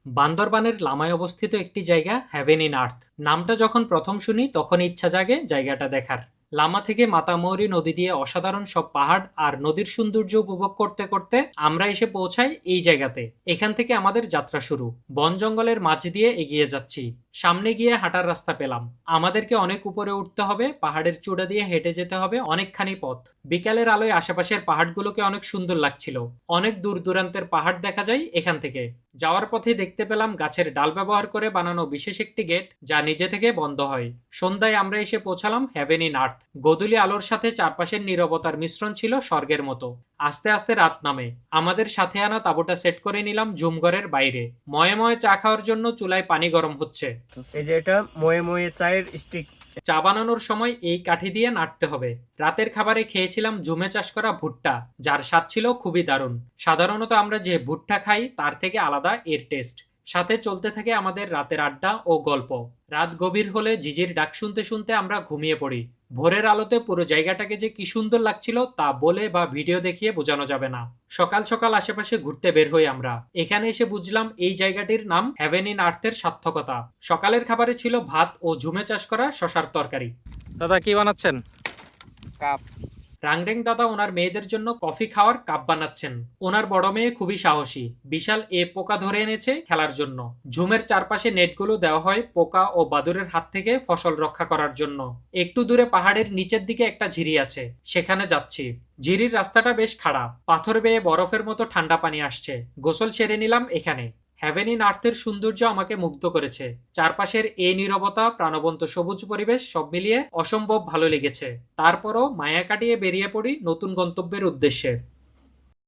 বান্দরবানের লামায় অবস্থিত একটি জায়গা হ্যাভেন ইন আর্থ। নামটা যখন প্রথম শুনি তখন ইচ্ছা জাগে জায়গাটা দেখার। লামা থেকে মাতামুহুরী নদী দিয়ে অসাধারণ সব পাহাড় আর নদীর সৌন্দর্য উপভোগ করতে করতে আমরা এসে পৌঁছাই এই জায়গাতে। এখান থেকে আমাদের যাত্রা শুরু। বন জঙ্গলের মাঝ দিয়ে এগিয়ে যাচ্ছি। সামনে গিয়ে হাঁটার রাস্তা পেলাম। আমাদেরকে অনেক উপরে উঠতে হবে, পাহাড়ের চূড়া দিয়ে হেঁটে যেতে হবে অনেকখানি পথ। বিকালের আলোয় আশেপাশের পাহাড়গুলোকে অনেক সুন্দর লাগছিল। অনেক দূর দূরান্তের পাহাড় দেখা যায় এখান থেকে। যাওয়ার পথে দেখতে পেলাম গাছের ডাল ব্যবহার করে বানানো বিশেষ একটি গেট, যা নিজে থেকে বন্ধ হয়। সন্ধ্যায় আমরা এসে পৌঁছালাম হ্যাভেন ইন আর্থ। গোধূলি আলোর সাথে চারপাশের নীরবতার মিশ্রণ ছিল স্বর্গের মতো। আস্তে আস্তে রাত নামে। আমাদের সাথে আনা তাঁবুটা সেট করে নিলাম ঝুমঘরের বাইরে। ময়ে ময়ে চা খাওয়ার জন্য চুলায় পানি গরম হচ্ছে। এই যে এটা ময়ে ময়ে চায়ের স্টিক। চা বানানোর সময় এই কাঠি দিয়ে নাড়তে হবে। রাতের খাবারে খেয়েছিলাম জুমে চাষ করা ভুট্টা, যার স্বাদ ছিল খুবই দারুণ। সাধারণত আমরা যে ভুট্টা খাই তার থেকে আলাদা এর টেস্ট। সাথে চলতে থাকে আমাদের রাতের আড্ডা ও গল্প। রাত গভীর হলে ঝিঝির ডাক শুনতে শুনতে আমরা ঘুমিয়ে পড়ি। ভোরের আলোতে পুরো জায়গাটাকে যে কি সুন্দর লাগছিল তা বলে বা ভিডিও দেখিয়ে বোঝানো যাবে না। সকাল সকাল আশেপাশে ঘুরতে বের হই আমরা। এখানে এসে বুঝলাম এই জায়গাটির নাম হ্যাভেন ইন আর্থের সার্থকতা। সকালের খাবারে ছিল ভাত ও ঝুমে চাষ করা শশার তরকারি। দাদা কি বানাচ্ছেন? কাপ। রাংরেং দাদা ওনার মেয়েদের জন্য কফি খাওয়ার কাপ বানাচ্ছেন। ওনার বড় মেয়ে খুবই সাহসী, বিশাল পোকা ধরে এনেছে খেলার জন্য। ঝুমের চারপাশে নেটগুলো দেওয়া হয় পোকা ও বাদুরের হাত থেকে ফসল রক্ষা করার জন্য। একটু দূরে পাহাড়ের নিচের দিকে একটা ঝিরি আছে, সেখানে যাচ্ছি। ঝিরির রাস্তাটা বেশ খাড়া, পাথর বেয়ে বরফের মতো ঠান্ডা পানি আসছে। গোসল সেরে নিলাম এখানে। হ্যাভেন ইন আর্থের সৌন্দর্য আমাকে মুগ্ধ করেছে। চারপাশের এই নীরবতা, প্রাণবন্ত সবুজ পরিবেশ সব মিলিয়ে অসম্ভব ভালো লেগেছে। তারপরও মায়া কাটিয়ে বেরিয়ে পড়ি নতুন গন্তব্যের উদ্দেশ্যে।